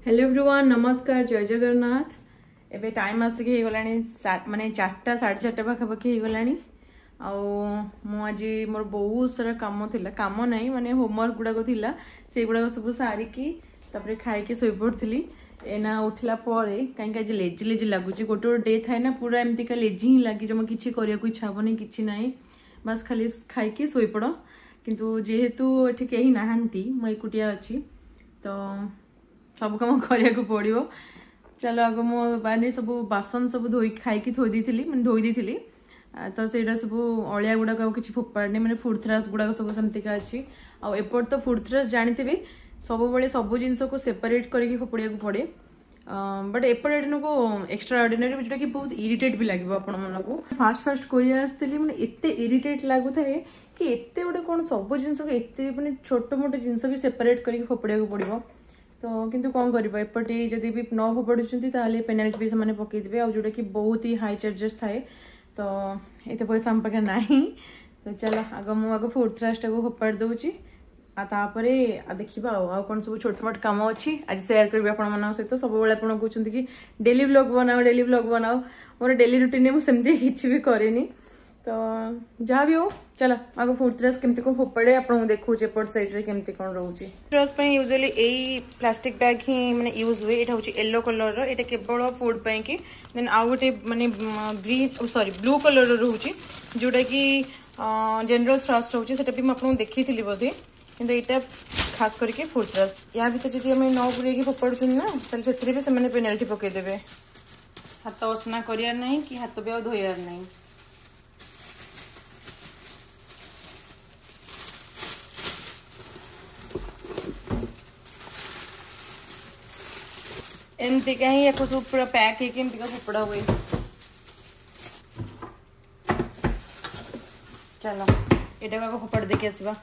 Hello everyone नमस्कार जय जगन्नाथ। एबे टाइम आसिक हो गलानी माने 4टा 4:30 पाखापाखि हो गलानी। आज मोर बहुत सारा काम थिला, काम नहीं माने होमवर्क गुड़ाक थिला, से गुड़ाक सब सारिकी तापर खाइके सोई पड़थली। एना उठला परे कहीं आज लेजी लेजी लगुच, गोटे गोटे डे थाए ना पूरा एमती का लेजी ही लगी, जमा किसी करिया को इच्छा हबनी, किछि नाही, बस खाली खाइके सोई पड़। किंतु जेहेतु एठी केही नाहंती, म एकुटिया अछि तो सब कम करिया पड़ो। चलो आग मुझे सब बासन सब धोई खाई थोई दी मैंने धोई दी तो सेटा सब अलिया गुड़ाक किसी फोपाड़नी, मैंने फूड थ्राश गुड़ाक सब सेमतिका अच्छी। आउट तो फूड थ्राश जानते सब बड़े सब जिनस को सेपरेट करके फोपड़िया पड़े, बट एपटे को एक्स्ट्रा ऑर्डिनरी जोटा कि बहुत इरिटेट भी लगे आपण मन को। फास्ट फास्ट करी मैंने एते इरिटेट लगुए कि एते गोटे कौन सब जिनस एते मैंने छोट मोट जिनस भी सेपरेट करके फोपड़िया पड़ो। तो किंतु कौन कर एपटे जदि भी न फोपाड़ुंट पेनाल्टी भी से पकईदे, आ जोटा कि बहुत ही हाई चार्जेस थाए, तो ये पैसा आम पाखे ना। तो चलो आग मुझे फूड थ्राश टाक फोपाड़ दूची, देखा कौन सब छोट मोट कम अच्छी आज सेयार करी आप सहित। सब कहते कि डेली व्लॉग बनाओ डेली व्लॉग बनाओ, मोर डेली रूटीन में सेमती किसी भी करेनी। तो जहाँ भी हो चलो आगे फूड थ्राश केमती कौन फोपाड़े आपको देखो एपट साइड रे केमती कौन रोचे। थ्राश यूजुअली यही प्लास्टिक बैग ही मैंने यूज हुए। यहाँ हूँ येलो कलर रो, केवल फूड पाई कि देन आउ गोटे मैंने ग्रीन सॉरी ब्लू कलर रोचे जोटा कि जनरल थ्राश रोचे, सेटा भी मुझे देखी बोधे, किंतु यहाँ खास करके फूड थ्राश या भर जब आम न पूरे फोपाड़ुन ना से भी से पेनाल्टी पकईदे। हाथ असना करार ना कि हाथ भी धोयार ना। एमती का ही सब पूरा पैक है फोपड़ा हुए। चलो यहाँ फोपाड़ देखिए आसवा।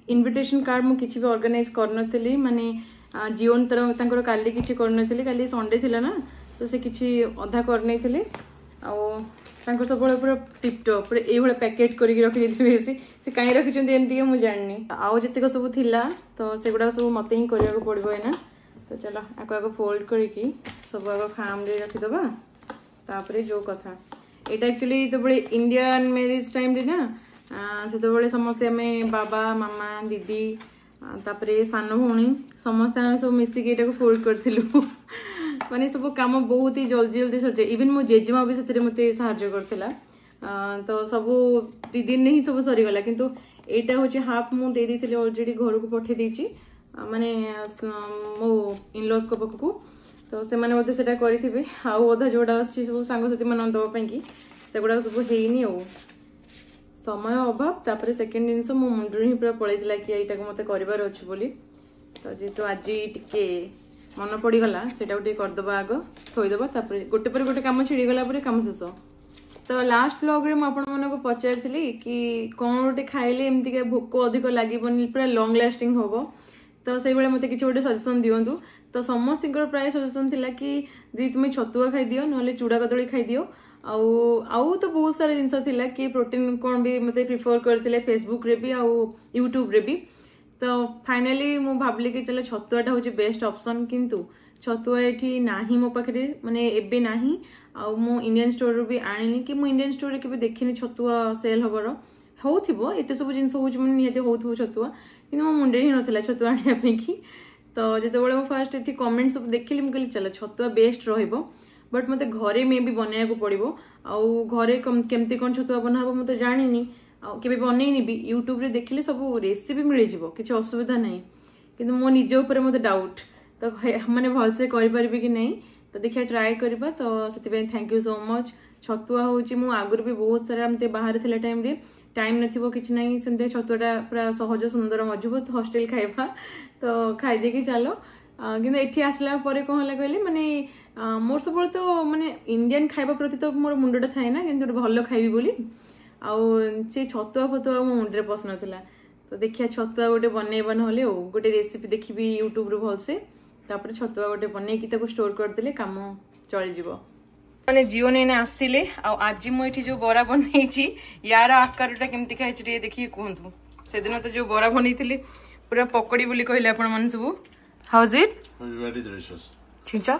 इनविटेशन कार्ड मु किसी भी ऑर्गेनाइज करनथली, माने जीवन तर काली किसी करनथली, काली संडे थिला ना, तो से किसी अधा करने थे। सब पूरा टिपटॉप पूरा ये पैकेट करके रखी से कहीं रखी एमती मुझे जाननी। आउ जितक सब थिला तो सेगुड़ा सब मत ही करने पड़ो है ना। तो चलो आपको आगे फोल्ड करके सब आग खाम रखीदबा। तापर जो कथा यहाँ एक्चुअली तो बड़े इंडियन मैरिज टाइम रे ना, से समस्ते आम बाबा मामा दीदी तापरे सान भौणी समस्ते आम सब मिसिक फोल्ड करूँ। माने सब काम बहुत ही जल्दी जल्दी सर जाए। इवन मो जेजेमा भी से मत साहय तो सब 2 दिन ही सब सरीगला, किंतु एटा हूँ हाफ मुझे देती अलरेडी घर को पठे देची माने मो इनलॉज को पाखु। तो से मैंने से करेंगे आउ अधा जोड़ा अच्छी सब सांगसाथी मान दवापाई कि सेगुड़ा सब हैनी आ समय अभाव। तापर सेकेंड जिनस मो मुंडू ही पूरा पलैला कि यहाँ मत करार अच्छे बोली। तो जेहेतु आज टिके मन पड़गला से करदे आग थोईदबा, गोटे पर गोटे कम छिड़गला कम शेष। तो लास्ट व्लॉग रे मुझे पचारि कि कौन गोटे खाइले एमती भोक अधिक लगे पूरा लंग लास्टिंग हम, तो से मत कि गोटे सजेसन दिंतु। तो समस्त प्राय सजेसन थिला कि दी तुम छतुआ खाई दियो ना चूड़ा कदली खाई दियो। आउ तो बहुत सारा जिनस थिला कि प्रोटीन कौन भी मत प्रिफर करते फेसबुक रे भी आउ यूट्यूब रे भी। तो फाइनाली मु भावली कि चलो छतुआटा हूँ बेस्ट ऑप्शन, किंतु छतुआ ये ना मो पाखे माने एबे नाही। आउ मु इंडियन स्टोर रू भी आनी कि इंडियन स्टोर रे केबे देखिनी छतुआ सेल हबर होथिबो एते सब जिनस होउछ माने निहाती होउथबो छतुआ, किंतु मो मुंडे ही नथिला छतुआ आनिया पे कि। तो जेतेबेले मु फर्स्ट एठी कमेंट सब देखिली मु कहली चलो छतुआ बेस्ट रहिबो, बट मते घरे में भी बनाया को पड़ो। आउ घरे केमती कौन छतुआ बनाबो मु तो जानिनी, केबे बनैनी भी यूट्यूब रे देखिले सब रेसिपी मिल जिवो, किछि असुविधा नहीं, किंतु मो निज ऊपर मते डाउट तो माने भलसे करि परबे कि नहीं। तो देखिए ट्राए करबा। तो से thank you so much. Chhatua हूँ मु आगुरी भी बहुत सारा एमती बाहर थिला टाइम रे टाइम नथिबो किछि नहीं, सेमते छतुआटा पूरा सहज सुंदर मजबूत हॉस्टेल खाइबा। तो खाई देकी चलो कि एठी आसला परे कौन होला कहले माने मोर सब तो माने इंडियन खाइबा प्रति तो मोर मुंडटा थाए ना कि भल खाइबी बोली आउ से छतुआ फतुआ मो मुंडरे पसंद नथिला तो देखिया छतुआ गोटे बनैबा नहले ओ गोटे रेसिपी देखिबी यूट्यूब रो भल से तापर छतुआ गोटे बनै कि ताको स्टोर कर देले काम चली जिवो माने जियो ने आसिले आ आज मु एठी जो बरा बनैछि यार आकारटा केमति खाइछि रे देखि कहंतु से दिन तो जो बरा बनैथिले पूरा पकड़ी बोली कहले आपण मन सब how is it Very delicious. Chincha?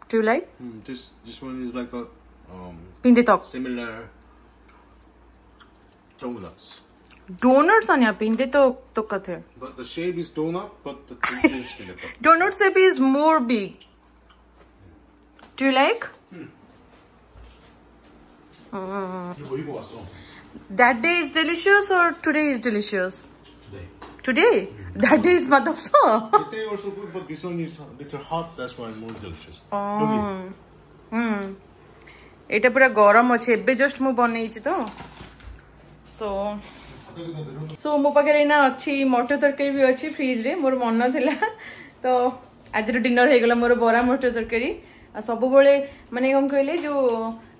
Do you like? This one is like a Pinditok. similar donuts. Donuts on ya Pinditok tokat hai. But the shape is donut, but the taste is pinditok. Donut shape is more big. Do you like? 이거 이거 왔어. That day is delicious or today is delicious? 네. Today? That day is madapso. They also good, but this one is a little hot. That's why more delicious. एटा पूरा गरम अच्छे एबे just मु बनैछि तो सो मो पाखे ना अच्छी मटर तरकारी भी अच्छी फ्रिज रे मोर मन थिला तो आज डिनर हो गला मोर बरा मटर तरकारी सब बेले माने कौन कहले जो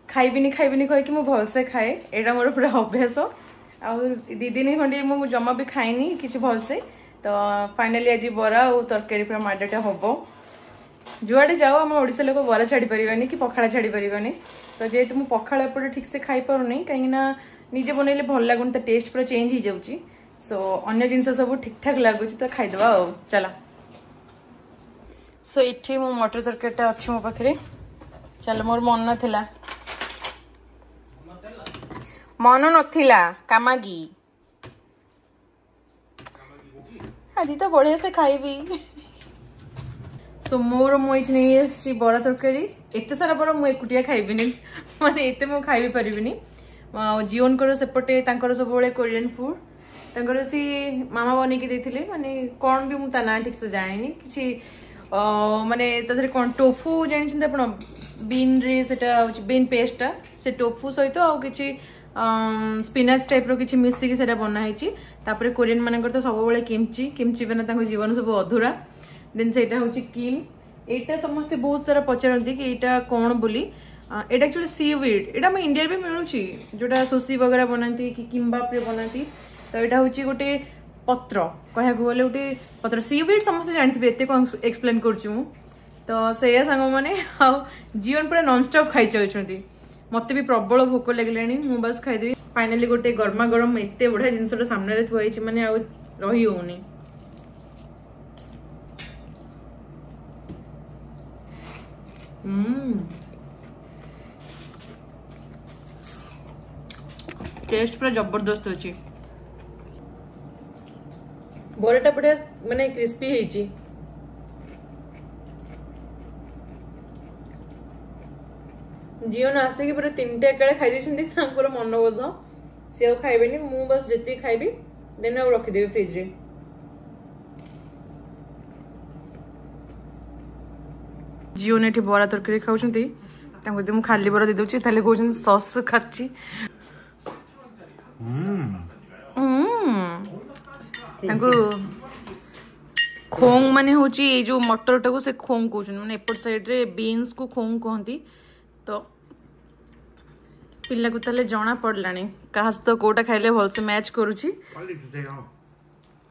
खाइबिनी कह कि मु भलसे खाए एटा मोर पूरा अभ्यास आ दी दिन खंडे मु जमा भी खाइनी किछि भलसे तो फाइनली आज बरा और तरकारी पूरा माडटा हबो जुआडे जाओ आम ओडिशा लोक बरा छाड़ी परिबानी कि पखाड़ा छाड़ी परिबानी तो जेहेतु मु पखाड़ा एपटे ठीक से खाई पारुनी कहीं ना निजे बनैले भल लागुन तो टेस्ट पूरा चेंज हो जाउची सो अन्य जिनस सब ठीक ठाक लागुची तो खाइदबा आ चला सो इठी मो मटर तरकारीटा अच्छी मो पाखरे चल मोर मन नथिला मन नथिला कामागी आज तो बढ़िया से खाइबी सो मोर मुझे नहीं आसी बरा तरकारी एत सारा बरा मु एकुटिया खाइबिनी माने एते मु खाइबी परिबिनी जीवन कर सेपटे तांकर सब बेले कोरियन फूड तांकर सी मामा बने की देथिले माने कोन भी मु ता ना ठीक से जानिनी किछि माने तथरे कोन टोफू जानि छिन आपण बीन रे सेटा बीन पेस्टटा से टोफू सहित आ किछि स्पिनाच टाइप रो किछि मिक्स की सेटा बना हैछि तापरे कोरियन मानकर तो सब बेले किमची बिना तांको जीवन सब अधूरा देन सेटा होची किम एटा समस्त बहुत सारा पचारती कि एटा कौन बोली एटा एक्चुअली सीवीड एटा हम इंडिया भी मिलुची जोटा सुशी वगैरह बनाती कि किम्बाप रे बनाती तो एटा होची गोटे पत्र कहया गले गोटे पत्र सीवीड समस्त जानथिबे एते को एक्सप्लेन करछु मु तो सेया संग माने आ जीवन पूरा नॉन स्टॉप खाइ चलछंती मते भी प्रबल भोक लागलानी मु बस खाइ देबी फाइनली गोटे गरमा गरम एते बढा जिंसटा सामने रे थुआइछि माने आ रही होउनी टेस्ट पूरा जबरदस्त अच्छी बराटा बढ़िया माने क्रिस्पी है जीवन आसिक पूरा 3टा एकाळे खाई देछंती तांकर मनोबोध से खाइबेनी मु बस जति खाइबी देन आ रखि देबी फ्रिज रे जियो ने बरा तरकारी खाऊँगी मुझे खाली बरा दे दूसरी कहते सस खाची खोंग माने हूँ जो मटर टाक से खोंग कहते मैंने एपट साइड रे बीन्स को खोंग कहती तो पिला को ताले जना पड़लानी क्या तो कोटा खाइले भल से मैच करुची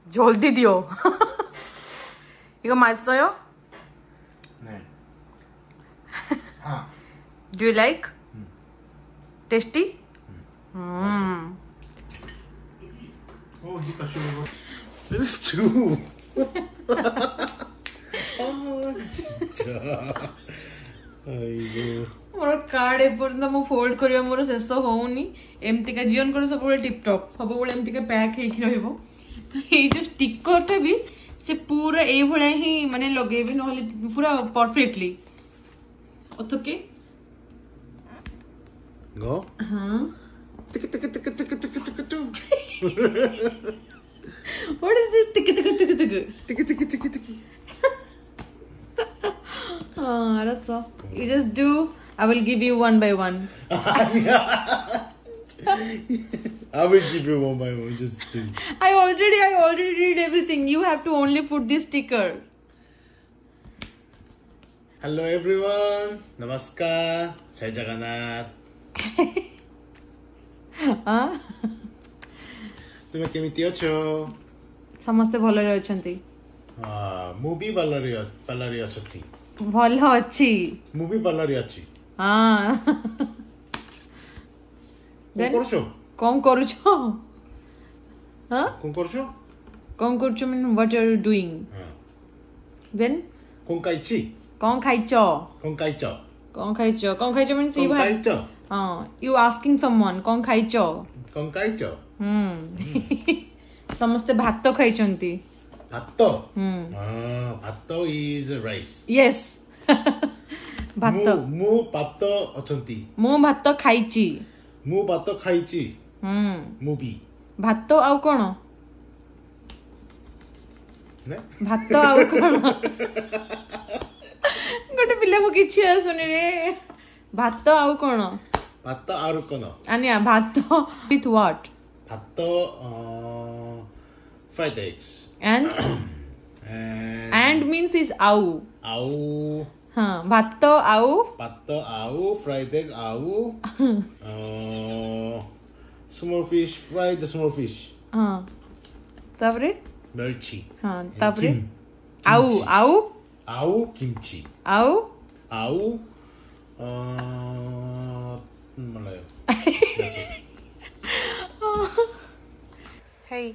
जल्दी दियो ये मासय Do you like? Tasty? Oh, this is two. मोर कार्ड एपर्यंत मु फोल्ड करिया मोर शेष होउनी एमती का जीवन कर सब टिप टॉप सब बेले एमती का पैक हेकी रहइबो तो ए जो स्टिकर टा भी से पूरा ए भले ही माने लगेबी नहले पूरा perfectly okay Go? What is this? Tiki. That's all. You just do. I will give you one by one. I will give you one by one. Just do it. I already did everything. You have to only put this sticker. Hello everyone. Namaskar. Jai Jagannath. तुम केमिति अछो? समस्ते भलरे अछंती. Movie parlour अछती. भल अछि. Movie parlour अछि. हां. कौन करूछो? हां? कौन करूछो? कौन करूछो mean what are you doing? Then कौन खाइछि? कौन खाइछो? कौन खाइछो? कौन खाइछो? कौन खाइछो मीन सी भाई. खाइछो? हां, you asking someone कौन खाइछो? कौन खाइछो? समस्ते भात खाइछंती. भात? भात is rice. Yes. भात. मु भात अछंती. मु भात खाइछि. मु भात खाइछि. मूवी. भात आउ कोन? ने? भात आउ कोन? गोटे पिला को किछि आसुनी रे. भात आउ कोन? भात आउ कोन? आनिया भात with what? भात fried eggs. And means is au. Au. हाँ, भात आउ. भात आउ, fried egg आउ. Small fish, fried small fish. हाँ. तापरे? 멸치. हाँ, तापरे? आउ. आउ 김치. आउ. 몰라요. Hey.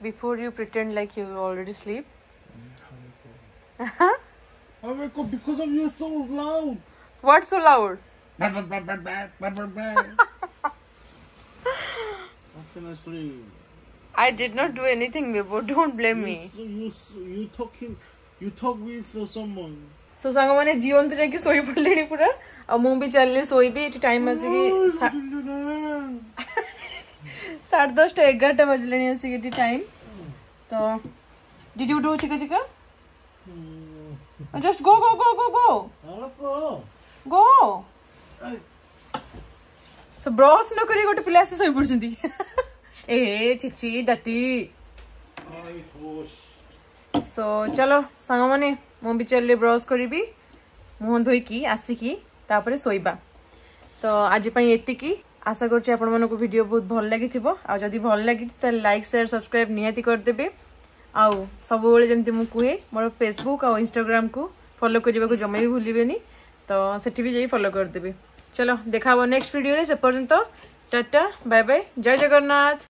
Before you pretend like you already sleep. I wake up because of you so loud. What's so loud? How can I sleep? I did not do anything, Bebo. Don't blame me. You talk with someone. So सांग माने जीवन तो जाके सोई पड़लेनी पूरा और मुंह भी चलले सोई भी इट टाइम आसी की 10:30 11 बजलेनी आसी की टाइम तो did you do चिका just go 알았어. go so brush न करी गोटे पिला से सोई पड़छंती ए चिची डटी आई ठोस. सो चलो सांग माने मु भी चलले ब्रश करिबी मुह धोईकी आसिकी तापरे सोइबा. तो आज पई एतिकी आशा करछि आपण मानको वीडियो बहुत भल लागिथिबो आ जदी भल लागि त लाइक शेयर सब्सक्राइब निहाती कर देबे आ सब बेले जेमति मु कुहे मोर फेसबुक आ इंस्टाग्राम को फॉलो करिबा को जमे भी भूलिबेनी तो सेठी भी जाई फॉलो कर देबे. चलो देखाबो नेक्स्ट वीडियो रे. से पर्यंत टाटा बाय बाय. जय जगन्नाथ.